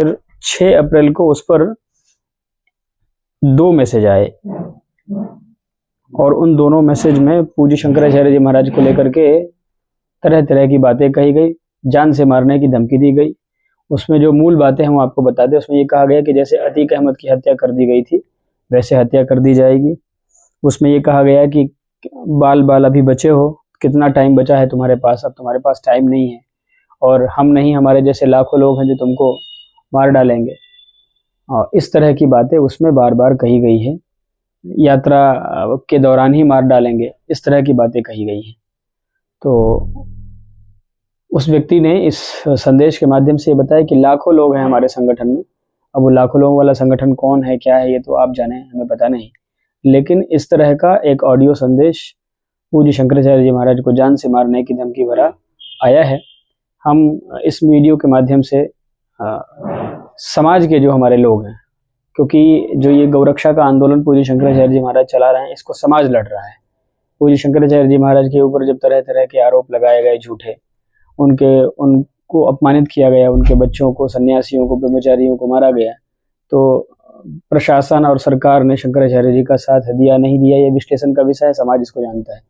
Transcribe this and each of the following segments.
फिर 6 अप्रैल को उस पर 2 मैसेज आए और उन दोनों मैसेज में पूज्य शंकराचार्य जी महाराज को लेकर के तरह तरह की बातें कही गई, जान से मारने की धमकी दी गई। उसमें जो मूल बातें हम आपको बता दें, उसमें ये कहा गया कि जैसे अतीक अहमद की हत्या कर दी गई थी वैसे हत्या कर दी जाएगी। उसमें ये कहा गया कि बाल बाल अभी बचे हो, कितना टाइम बचा है तुम्हारे पास, अब तुम्हारे पास टाइम नहीं है और हम नहीं, हमारे जैसे लाखों लोग हैं जो तुमको मार डालेंगे। और इस तरह की बातें उसमें बार बार कही गई है। यात्रा के दौरान ही मार डालेंगे, इस तरह की बातें कही गई हैं। तो उस व्यक्ति ने इस संदेश के माध्यम से ये बताया कि लाखों लोग हैं हमारे संगठन में। अब वो लाखों लोगों वाला संगठन कौन है, क्या है, ये तो आप जाने, हमें पता नहीं। लेकिन इस तरह का एक ऑडियो संदेश पूज्य शंकराचार्य जी महाराज को जान से मारने की धमकी भरा आया है। हम इस वीडियो के माध्यम से समाज के जो हमारे लोग हैं, क्योंकि जो ये गौरक्षा का आंदोलन पूज्य शंकराचार्य जी महाराज चला रहे हैं, इसको समाज लड़ रहा है। पूज्य शंकराचार्य जी महाराज के ऊपर जब तरह तरह के आरोप लगाए गए झूठे, उनको अपमानित किया गया, उनके बच्चों को, सन्यासियों को, ब्रह्मचारियों को मारा गया, तो प्रशासन और सरकार ने शंकराचार्य जी का साथ दिया नहीं दिया, ये विश्लेषण का विषय है, समाज इसको जानता है।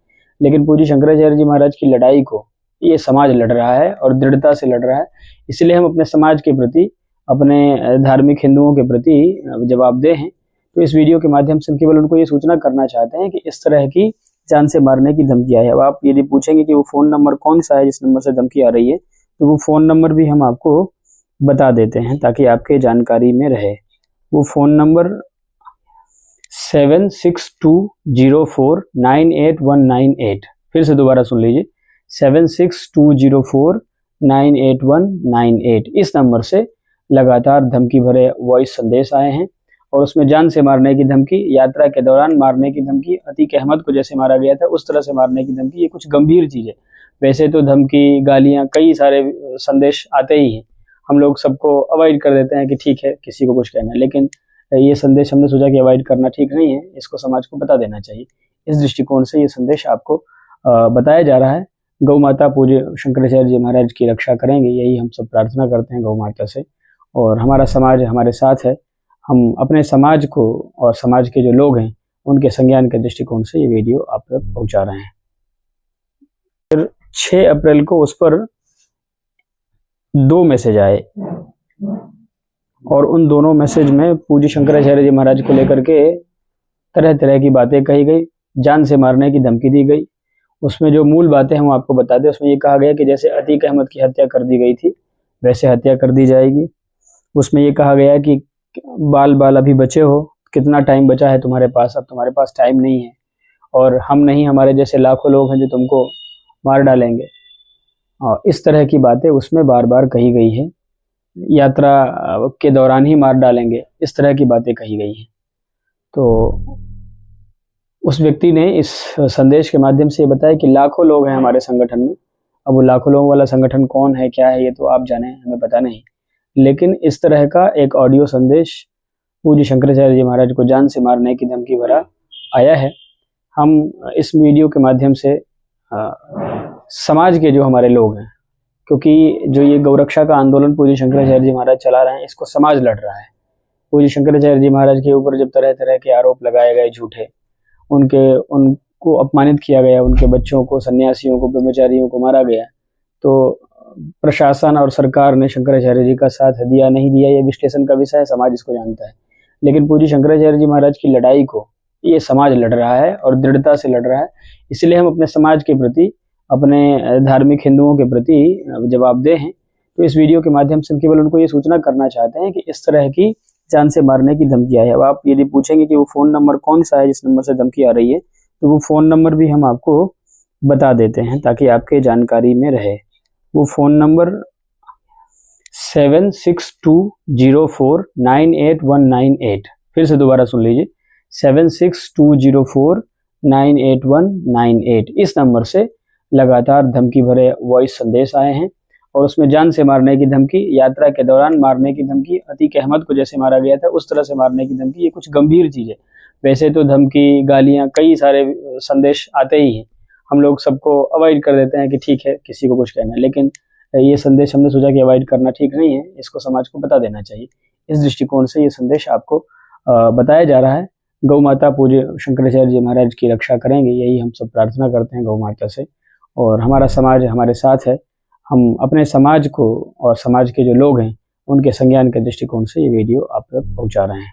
लेकिन पूज्य शंकराचार्य जी महाराज की लड़ाई को ये समाज लड़ रहा है और दृढ़ता से लड़ रहा है। इसलिए हम अपने समाज के प्रति, अपने धार्मिक हिंदुओं के प्रति जवाबदेह हैं। तो इस वीडियो के माध्यम से केवल उनको ये सूचना करना चाहते हैं कि इस तरह की जान से मारने की धमकी आई है। अब आप यदि पूछेंगे कि वो फ़ोन नंबर कौन सा है जिस नंबर से धमकी आ रही है, तो वो फ़ोन नंबर भी हम आपको बता देते हैं ताकि आपके जानकारी में रहे। वो फ़ोन नंबर 7620498198। फिर से दोबारा सुन लीजिए, 7620498198। इस नंबर से लगातार धमकी भरे वॉइस संदेश आए हैं और उसमें जान से मारने की धमकी, यात्रा के दौरान मारने की धमकी, अतीक अहमद को जैसे मारा गया था उस तरह से मारने की धमकी। ये कुछ गंभीर चीज़ है। वैसे तो धमकी, गालियाँ, कई सारे संदेश आते ही हैं, हम लोग सबको अवॉइड कर देते हैं कि ठीक है किसी को कुछ कहना है, लेकिन ये संदेश हमने सोचा कि अवॉइड करना ठीक नहीं है, इसको समाज को बता देना चाहिए। इस दृष्टिकोण से ये संदेश आपको बताया जा रहा है। गौ माता पूज्य शंकराचार्य जी महाराज की रक्षा करेंगे, यही हम सब प्रार्थना करते हैं गौ माता से। और हमारा समाज हमारे साथ है। हम अपने समाज को और समाज के जो लोग हैं उनके संज्ञान के दृष्टिकोण से ये वीडियो आप तक पहुंचा रहे हैं। फिर 6 अप्रैल को उस पर 2 मैसेज आए और उन दोनों मैसेज में पूज्य शंकराचार्य जी महाराज को लेकर के तरह तरह की बातें कही गई, जान से मारने की धमकी दी गई। उसमें जो मूल बातें हम आपको बता दें, उसमें ये कहा गया कि जैसे अतीक अहमद की हत्या कर दी गई थी वैसे हत्या कर दी जाएगी। उसमें ये कहा गया कि बाल बाल अभी बचे हो, कितना टाइम बचा है तुम्हारे पास, अब तुम्हारे पास टाइम नहीं है और हम नहीं, हमारे जैसे लाखों लोग हैं जो तुमको मार डालेंगे। और इस तरह की बातें उसमें बार बार कही गई है। यात्रा के दौरान ही मार डालेंगे, इस तरह की बातें कही गई हैं। तो उस व्यक्ति ने इस संदेश के माध्यम से ये बताया कि लाखों लोग हैं हमारे संगठन में। अब वो लाखों लोगों वाला संगठन कौन है, क्या है, ये तो आप जाने, हमें पता नहीं। लेकिन इस तरह का एक ऑडियो संदेश पूज्य शंकराचार्य जी महाराज को जान से मारने की धमकी भरा आया है। हम इस वीडियो के माध्यम से समाज के जो हमारे लोग हैं, क्योंकि जो ये गौरक्षा का आंदोलन पूज्य शंकराचार्य जी महाराज चला रहे हैं, इसको समाज लड़ रहा है। पूज्य शंकराचार्य जी महाराज के ऊपर जब तरह तरह के आरोप लगाए गए झूठे, उनको अपमानित किया गया, उनके बच्चों को, सन्यासियों को, ब्रह्मचारियों को मारा गया, तो प्रशासन और सरकार ने शंकराचार्य जी का साथ दिया नहीं दिया, ये विश्लेषण का विषय है, समाज इसको जानता है। लेकिन पूज्य शंकराचार्य जी महाराज की लड़ाई को ये समाज लड़ रहा है और दृढ़ता से लड़ रहा है। इसलिए हम अपने समाज के प्रति, अपने धार्मिक हिंदुओं के प्रति जवाबदेह हैं। तो इस वीडियो के माध्यम से केवल उनको ये सूचना करना चाहते हैं कि इस तरह की जान से मारने की धमकी आई है। अब आप यदि पूछेंगे कि वो फ़ोन नंबर कौन सा है जिस नंबर से धमकी आ रही है, तो वो फ़ोन नंबर भी हम आपको बता देते हैं ताकि आपके जानकारी में रहे। वो फ़ोन नंबर 7620498198। फिर से दोबारा सुन लीजिए, 7620498198। इस नंबर से लगातार धमकी भरे वॉइस संदेश आए हैं और उसमें जान से मारने की धमकी, यात्रा के दौरान मारने की धमकी, अतीक अहमद को जैसे मारा गया था उस तरह से मारने की धमकी। ये कुछ गंभीर चीज़ है। वैसे तो धमकी, गालियाँ, कई सारे संदेश आते ही हैं, हम लोग सबको अवॉइड कर देते हैं कि ठीक है किसी को कुछ कहना है, लेकिन ये संदेश हमने सोचा कि अवॉइड करना ठीक नहीं है, इसको समाज को बता देना चाहिए। इस दृष्टिकोण से ये संदेश आपको बताया जा रहा है। गौ माता पूज्य शंकराचार्य जी महाराज की रक्षा करेंगे, यही हम सब प्रार्थना करते हैं गौ माता से। और हमारा समाज हमारे साथ है, हम अपने समाज को और समाज के जो लोग हैं उनके संज्ञान के दृष्टिकोण से ये वीडियो आप तक पहुँचा रहे हैं।